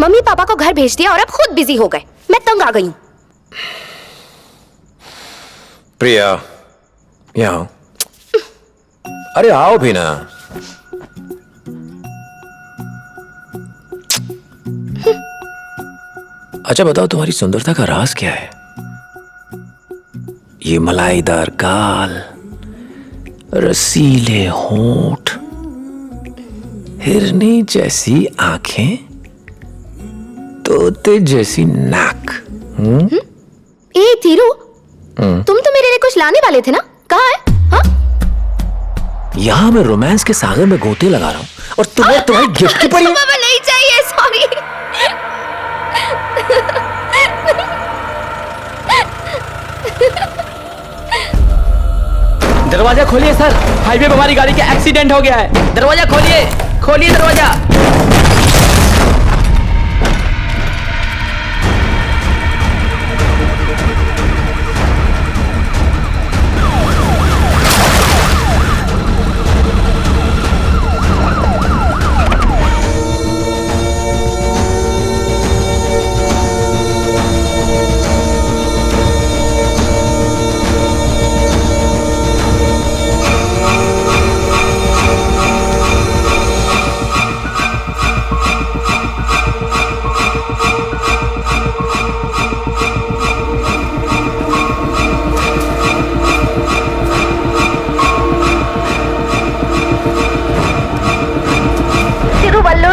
Mummy papa को घर भेज दिया और अब खुद बिजी हो गए। मैं तंग आ गई हूँ। प्रिया, यहाँ आओ। अरे आओ भी ना। अच्छा बताओ, तुम्हारी सुंदरता का राज क्या है? ये मलाईदार गाल, रसीले होंठ, हिरनी जैसी आंखें, तोते जैसी नाक। ए धीरू, तुम तो मेरे लिए कुछ लाने वाले थे ना? कहाँ है? हाँ? यहाँ मैं रोमांस के सागर में गोते लगा रहा हूँ और तुम्हें तुम्हारी गिफ्ट की पड़ी है। पापा नहीं चाहिए, सॉरी। दरवाजा खोलिए सर, हाईवे पर हमारी गाड़ी का एक्सीडेंट हो गया है। दरवाजा खोलिए, खोलिए दरवाजा।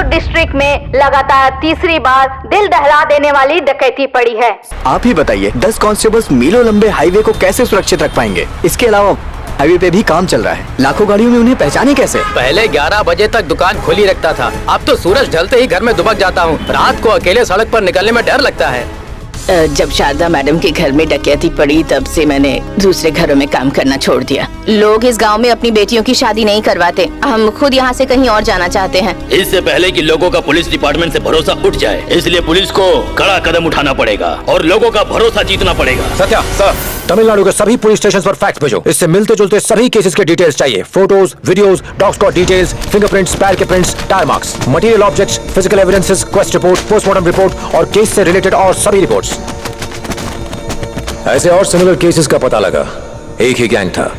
डिस्ट्रिक्ट में लगातार तीसरी बार दिल दहला देने वाली डकैती पड़ी है। आप ही बताइए, 10 कांस्टेबल्स मीलों लंबे हाईवे को कैसे सुरक्षित रख पाएंगे? इसके अलावा हाईवे पे भी काम चल रहा है, लाखों गाड़ियों में उन्हें पहचाने कैसे? पहले 11 बजे तक दुकान खुली रखता था, अब तो सूरज ढलते ही घर में दुबक जाता हूँ। रात को अकेले सड़क पर निकलने में डर लगता है। जब शारदा मैडम के घर में डकैती पड़ी तब से मैंने दूसरे घरों में काम करना छोड़ दिया। लोग इस गांव में अपनी बेटियों की शादी नहीं करवाते। हम खुद यहाँ से कहीं और जाना चाहते हैं। इससे पहले कि लोगों का पुलिस डिपार्टमेंट से भरोसा उठ जाए, इसलिए पुलिस को कड़ा कदम उठाना पड़ेगा और लोगों का भरोसा जीतना पड़ेगा। सत्या सर, तमिलनाडु के सभी पुलिस स्टेशन पर फैक्स भेजो। इससे मिलते जुलते सभी केसेस के डिटेल्स चाहिए। Photos, videos, dog squad details, fingerprints, पैर के prints, tyre marks, material objects, physical evidences, quest report, postmortem report और केस से रिलेटेड और सभी रिपोर्ट्स। ऐसे और सिमिलर केसेस का पता लगा। एक ही गैंग था,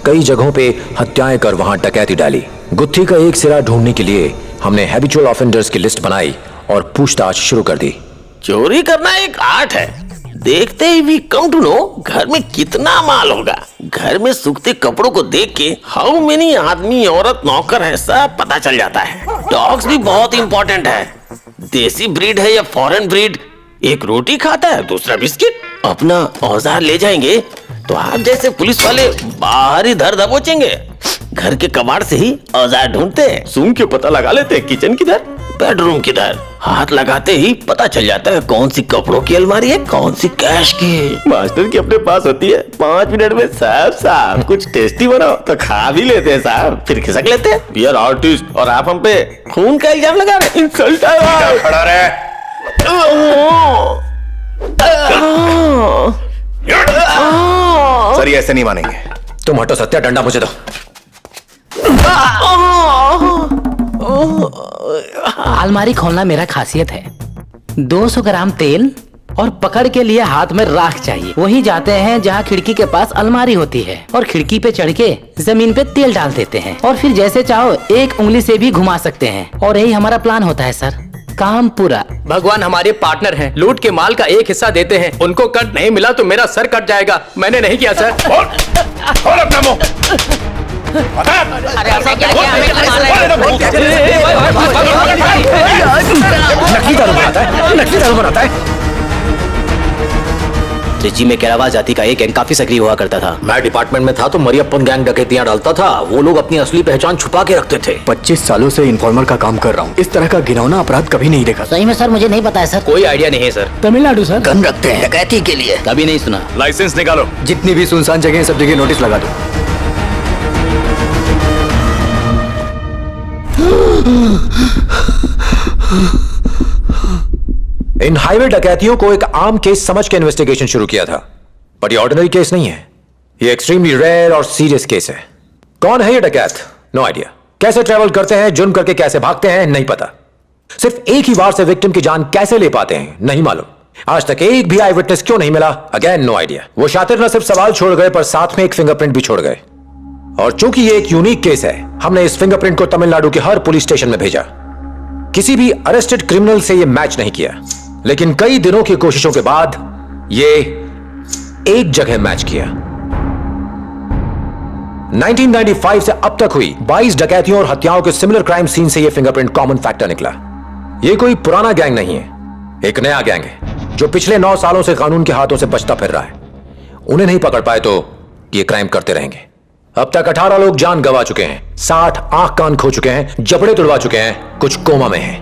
कई जगहों पे हत्याएं कर वहां डकैती डाली। गुत्थी का एक सिरा ढूंढने के लिए हमने हैबिचुअल ऑफेंडर्स की लिस्ट बनाई और पूछताछ शुरू कर दी। चोरी करना एक आर्ट है। देखते ही वी कम टू नो घर में कितना माल होगा। घर में सूखते कपड़ों को देख के हाउ मेनी आदमी, औरत, नौकर है सब पता चल जाता है। डॉग्स भी बहुत इंपॉर्टेंट है। देसी ब्रीड है या फॉरेन ब्रीड, एक रोटी खाता है दूसरा बिस्किट। अपना औजार ले जाएंगे तो आप जैसे पुलिस वाले बाहर ही धर दबोचेंगे। घर के कबाड़ से ही औजार ढूंढते हैं, सूंघ के पता लगा लेते हैं किचन किधर, बेडरूम किधर। हाथ लगाते ही पता चल जाता है कौन सी कपड़ों की अलमारी है, कौन सी कैश की। मास्टर की अपने पास होती है, 5 मिनट में साहब कुछ टेस्टी बनाओ तो खा भी लेते हैं साहब, फिर खिसक लेते हैं। वी आर आर्टिस्ट और आप हम पे खून का इल्जाम लगा रहे हैं। इंसल्ट है। खड़ा रहे। सर ये ऐसे नहीं मानेंगे। तुम हटो सत्या, डंडा मुझे दो। अलमारी खोलना मेरा खासियत है। 200 ग्राम तेल और पकड़ के लिए हाथ में राख चाहिए। वही जाते हैं जहाँ खिड़की के पास अलमारी होती है और खिड़की पे चढ़ के जमीन पे तेल डाल देते हैं और फिर जैसे चाहो एक उंगली से भी घुमा सकते हैं। और यही हमारा प्लान होता है सर। काम पूरा। भगवान हमारे पार्टनर हैं, लूट के माल का एक हिस्सा देते हैं। उनको कट नहीं मिला तो मेरा सर कट जाएगा। मैंने नहीं किया सर। खोल अपना मुंह। अरे ऐसा क्या किया? नकली दारू बनाता है, नकली दारू बनाता है। त्रिची में केरावा जाति का एक गैंग काफी सक्रिय हुआ करता था। मैं डिपार्टमेंट में था तो मरियप्पन गैंग डकैतियां डालता था। वो लोग अपनी असली पहचान छुपा के रखते थे। 25 सालों से इन्फॉर्मर का काम कर रहा हूँ, इस तरह का घिनौना अपराध कभी नहीं देखा। सही में सर मुझे नहीं पता है सर। कोई आइडिया नहीं है सर। तमिलनाडु सर। गन रखते हैं डकैती के लिए। कभी नहीं सुना। लाइसेंस निकालो। जितनी भी सुनसान जगह सब जगह नोटिस लगा दो। इन हाईवे डकैतियों को एक आम केस समझ के इन्वेस्टिगेशन शुरू किया था, पर ये ऑर्डिनरी केस नहीं है। ये एक्सट्रीमली रेयर और सीरियस केस है। कौन है ये डकैत? No idea. कैसे ट्रैवल करते हैं, जुर्म करके कैसे भागते हैं, नहीं पता। सिर्फ एक ही वार से विक्टिम की जान कैसे ले पाते हैं नहीं मालूम। आज तक एक भी आई विटनेस क्यों नहीं मिला, अगेन नो आइडिया। वो शातिर न सिर्फ सवाल छोड़ गए पर साथ में एक फिंगरप्रिंट भी छोड़ गए। और चूंकि ये एक यूनिक केस है, हमने इस फिंगरप्रिंट को तमिलनाडु के हर पुलिस स्टेशन में भेजा। किसी भी अरेस्टेड क्रिमिनल से ये मैच नहीं किया, लेकिन कई दिनों की कोशिशों के बाद ये एक जगह मैच किया। 1995 से अब तक हुई 22 डकैतियों और हत्याओं के सिमिलर क्राइम सीन से यह फिंगरप्रिंट कॉमन फैक्टर निकला। यह कोई पुराना गैंग नहीं है, एक नया गैंग है जो पिछले 9 सालों से कानून के हाथों से बचता फिर रहा है। उन्हें नहीं पकड़ पाए तो ये क्राइम करते रहेंगे। अब तक 18 लोग जान गंवा चुके हैं, 60 आंख कान खो चुके हैं, जबड़े तुड़वा चुके हैं, कुछ कोमा में हैं।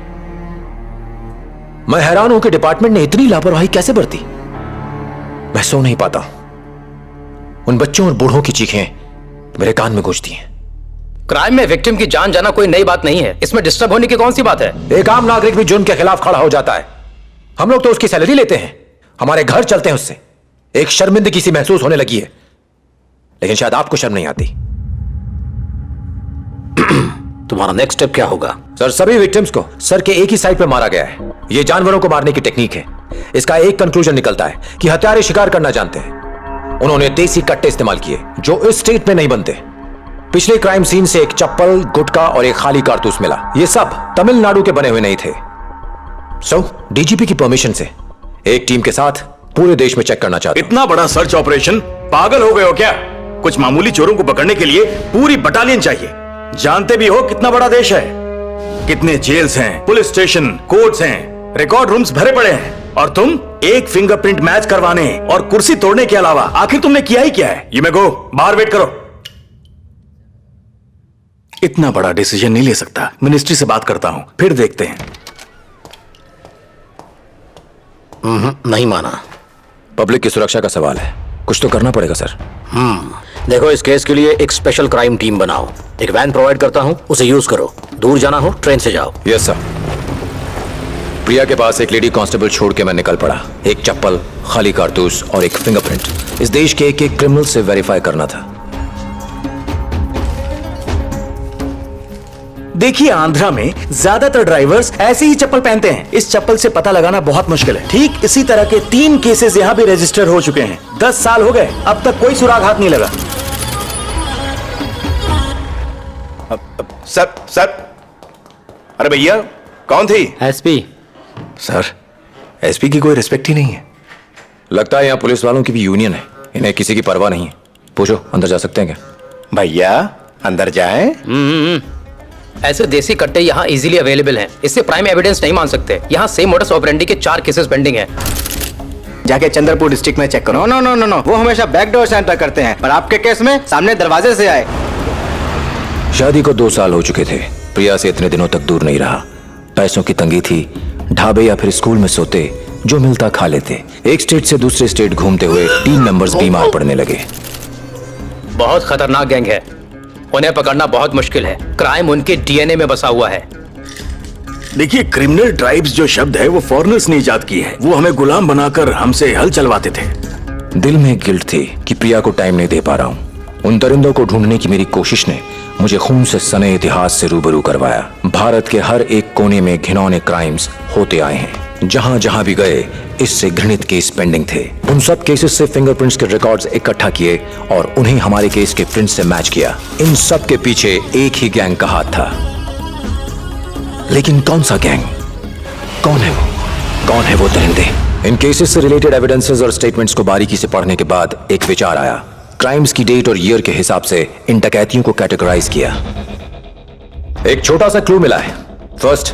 मैं हैरान हूं कि डिपार्टमेंट ने इतनी लापरवाही कैसे बरती। मैं सो नहीं पाता। उन बच्चों और बूढ़ों की चीखें मेरे कान में गूंजती हैं। क्राइम में विक्टिम की जान जाना कोई नई बात नहीं है, इसमें डिस्टर्ब होने की कौन सी बात है। एक आम नागरिक भी जुर्म के खिलाफ खड़ा हो जाता है। हम लोग तो उसकी सैलरी लेते हैं, हमारे घर चलते हैं उससे। एक शर्मिंदगी सी महसूस होने लगी है, लेकिन शायद आपको शर्म नहीं आती। तुम्हारा नेक्स्ट स्टेप क्या होगा? सर, सभी विक्टिम्स को सर के एक ही साइड पे मारा गया है। यह जानवरों को मारने की टेक्निक है। इसका एक कंक्लूजन निकलता है कि हत्यारे शिकार करना जानते हैं। उन्होंने देसी कट्टे इस्तेमाल किए जो इस स्टेट में नहीं बनते। पिछले क्राइम सीन से एक चप्पल, गुटखा और एक खाली कारतूस मिला। ये सब तमिलनाडु के बने हुए नहीं थे। सो डीजीपी की परमिशन से एक टीम के साथ पूरे देश में चेक करना चाहते। इतना बड़ा सर्च ऑपरेशन, पागल हो गए हो क्या? कुछ मामूली चोरों को पकड़ने के लिए पूरी बटालियन चाहिए। जानते भी हो कितना बड़ा देश है, कितने जेल्स हैं, पुलिस स्टेशन, कोर्ट्स हैं, रिकॉर्ड रूम्स भरे पड़े हैं, और तुम एक फिंगरप्रिंट मैच करवाने और कुर्सी तोड़ने के अलावा आखिर तुमने किया ही क्या है? यू मे गो, बाहर वेट करो। इतना बड़ा डिसीजन नहीं ले सकता। मिनिस्ट्री से बात करता हूं, फिर देखते हैं। नहीं माना। पब्लिक की सुरक्षा का सवाल है, कुछ तो करना पड़ेगा सर। देखो, इस केस के लिए एक स्पेशल क्राइम टीम बनाओ। एक वैन प्रोवाइड करता हूं, उसे यूज करो। दूर जाना हो ट्रेन से जाओ। Yes sir. प्रिया के पास एक लेडी कांस्टेबल छोड़ के मैं निकल पड़ा। एक चप्पल, खाली कारतूस और एक फिंगरप्रिंट इस देश के एक एक क्रिमिनल से वेरीफाई करना था। देखिए, आंध्रा में ज्यादातर ड्राइवर्स ऐसे ही चप्पल पहनते हैं। इस चप्पल से पता लगाना बहुत मुश्किल है। ठीक इसी तरह के 3 केसेस यहां भी रजिस्टर हो चुके हैं। 10 साल हो गए, अब तक कोई सुराग हाथ नहीं लगा। सर, अरे भैया, कौन थी? एसपी। सर, एसपी की कोई रिस्पेक्ट ही नहीं है। लगता है यहाँ पुलिस वालों की भी यूनियन है, इन्हें किसी की परवाह नहीं है। पूछो, अंदर जा सकते हैं क्या? भैया, अंदर जाएं? ऐसे देसी कट्टे यहाँ इजीली अवेलेबल हैं। इससे प्राइम एविडेंस नहीं मान सकते। यहाँ सेम मोडस ऑपरेंडी के 4 केसेस पेंडिंग हैं। जाके चंद्रपुर डिस्ट्रिक्ट में चेक करो। नो, वो हमेशा बैक डोर से एंटर करते हैं, पर आपके केस में सामने दरवाजे से आए। शादी को 2 साल हो चुके थे। प्रिया से इतने दिनों तक दूर नहीं रहा। पैसों की तंगी थी, ढाबे या फिर स्कूल में सोते, जो मिलता खा लेते। एक स्टेट से दूसरे स्टेट घूमते हुए टीम मेंबर्स बीमार पड़ने लगे। बहुत खतरनाक गैंग है, उन्हें पकड़ना बहुत मुश्किल है। क्राइम उनके डीएनए में बसा हुआ है। देखिए, क्रिमिनल ट्राइब्स जो शब्द है वो फॉरेनर्स ने इजाद की है। वो हमें गुलाम बनाकर हमसे हल चलवाते थे। दिल में गिल्ट थी कि प्रिया को टाइम नहीं दे पा रहा हूँ। उन दरिंदों को ढूंढने की मेरी कोशिश ने मुझे खून से सने इतिहास से रूबरू करवाया। भारत के हर एक कोने में घिनौने क्राइम्स होते आए हैं। जहां जहां भी गए, इससे घृणित केस पेंडिंग थे। उन सब केसेस से फिंगरप्रिंट्स के रिकॉर्ड्स इकट्ठा किए और उन्हें हमारे केस के प्रिंट से मैच किया। इन सब के पीछे एक ही गैंग का हाथ था। लेकिन कौन सा गैंग? कौन है वो? कौन है वो दरिंदे? इन केसेस से रिलेटेड एविडेंसेस और स्टेटमेंट्स को बारीकी से पढ़ने के बाद एक विचार आया। क्राइम्स की डेट और ईयर के हिसाब से इन डकैतियों को कैटेगराइज किया। एक छोटा सा क्लू मिला है। फर्स्ट,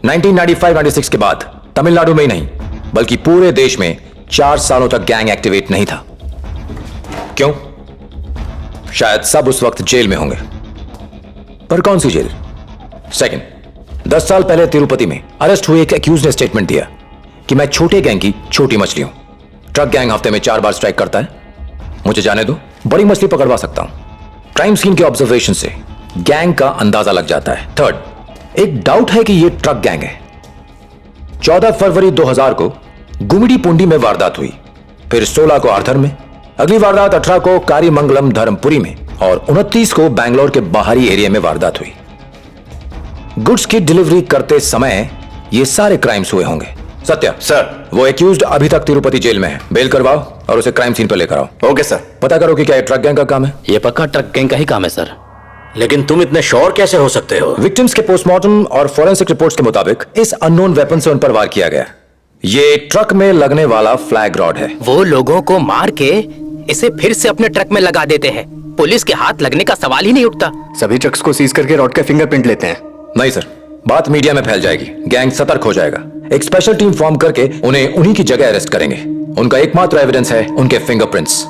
1995-96 के बाद तमिलनाडु में ही नहीं बल्कि पूरे देश में 4 सालों तक गैंग एक्टिवेट नहीं था। क्यों? शायद सब उस वक्त जेल में होंगे, पर कौन सी जेल? सेकंड, 10 साल पहले तिरुपति में अरेस्ट हुए एक एक्यूज ने स्टेटमेंट दिया कि मैं छोटे गैंग की छोटी मछली हूं। ट्रक गैंग हफ्ते में 4 बार स्ट्राइक करता है, मुझे जाने दो, बड़ी मछली पकड़वा सकता हूं। क्राइम सीन के ऑब्जर्वेशन से गैंग का अंदाजा लग जाता है। थर्ड, एक डाउट है कि यह ट्रक गैंग है। 14 फरवरी 2000 को गुमिडी पुंडी में वारदात हुई, फिर 16 को आर्थर में, अगली वारदात 18 को कारीमंगलम धर्मपुरी में और 29 को बैंगलोर के बाहरी एरिया में वारदात हुई। गुड्स की डिलीवरी करते समय ये सारे क्राइम्स हुए होंगे। सत्या सर। वो एक्यूज्ड अभी तक तिरुपति जेल में है। बेल करवाओ और उसे क्राइम सीन पर लेकर आओ। Okay sir. पता करो कि क्या ये ट्रक गैंग का काम है। ये पक्का ट्रक गैंग का ही काम है सर। लेकिन तुम इतने श्योर कैसे हो सकते हो? विक्टिम्स के पोस्टमार्टम और फोरेंसिक रिपोर्ट्स के मुताबिक इस अननोन वेपन से उन पर वार किया गया। ये ट्रक में लगने वाला फ्लैग रॉड है। वो लोगों को मार के इसे फिर से अपने ट्रक में लगा देते हैं। पुलिस के हाथ लगने का सवाल ही नहीं उठता। सभी ट्रक्स को सीज करके रॉड के फिंगरप्रिंट लेते हैं। नहीं सर, बात मीडिया में फैल जाएगी, गैंग सतर्क हो जाएगा। एक स्पेशल टीम फॉर्म करके उन्हें उन्हीं की जगह अरेस्ट करेंगे। उनका एकमात्र एविडेंस है उनके फिंगरप्रिंट्स।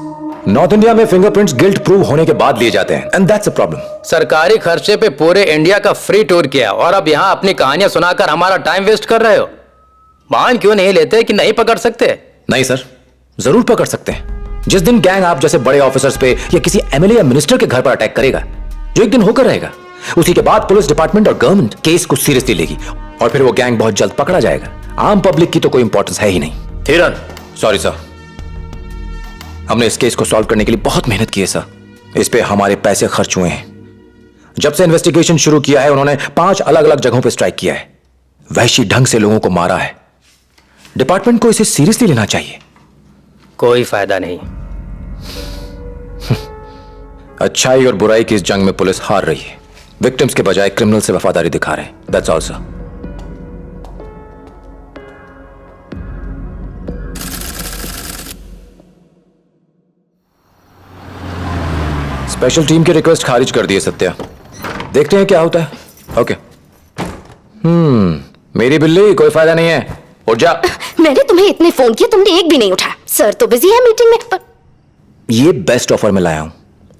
नॉर्थ इंडिया में फिंगरप्रिंट्स गिल्ट प्रूव होने के बाद लिए जाते हैं एंड दैट्स अ प्रॉब्लम। सरकारी खर्चे पे पूरे इंडिया का फ्री टूर किया और अब यहाँ अपनी कहानियां सुनाकर हमारा टाइम वेस्ट कर रहे हो। मान क्यों नहीं लेते कि नहीं पकड़ सकते? नहीं सर, जरूर पकड़ सकते हैं। जिस दिन गैंग आप जैसे बड़े ऑफिसर्स पे या किसी एमएलए या मिनिस्टर के घर पर अटैक करेगा, जो एक दिन होकर रहेगा, उसी के बाद पुलिस डिपार्टमेंट और गवर्नमेंट केस को सीरियसली लेगी और फिर वो गैंग बहुत जल्द पकड़ा जाएगा। आम पब्लिक की तो कोई इंपॉर्टेंस है ही नहीं। हिरन, सॉरी सर, हमने इस केस को सॉल्व करने के लिए बहुत मेहनत की है सर। इस पे हमारे पैसे खर्च हुए हैं। जब से इन्वेस्टिगेशन शुरू किया है उन्होंने 5 अलग अलग जगहों पे स्ट्राइक किया है, वहशी ढंग से लोगों को मारा है। डिपार्टमेंट को इसे सीरियसली लेना चाहिए। कोई फायदा नहीं। अच्छाई और बुराई की इस जंग में पुलिस हार रही है। विक्टिम्स के बजाय क्रिमिनल से वफादारी दिखा रहे हैं। That's all sir. Special team की रिक्वेस्ट खारिज कर दी है सत्या। देखते हैं क्या होता है। ओके। मेरी बिल्ली, कोई फायदा नहीं है, उठ जा। मैंने तुम्हें इतने फोन किए, तुमने एक भी नहीं उठाया। सर तो बिजी है मीटिंग में। पर ये बेस्ट ऑफर में लाया हूं।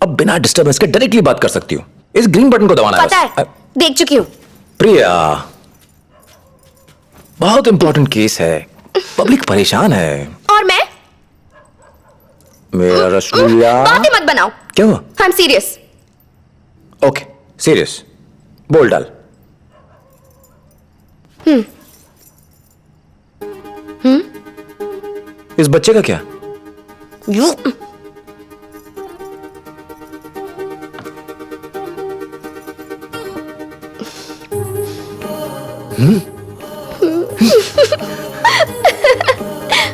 अब बिना डिस्टर्बेंस के डायरेक्टली बात कर सकती हूं। इस ग्रीन बटन को दबाना है पता बस। है, देख चुकी हूँ। प्रिया, बहुत इंपॉर्टेंट केस है, पब्लिक परेशान है। और मैं? मेरा रसगुल्ला। बातें मत बनाओ। क्यों? I am serious. Okay, serious. बोल डाल। इस बच्चे का क्या? यू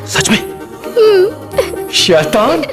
सच में? शैतान।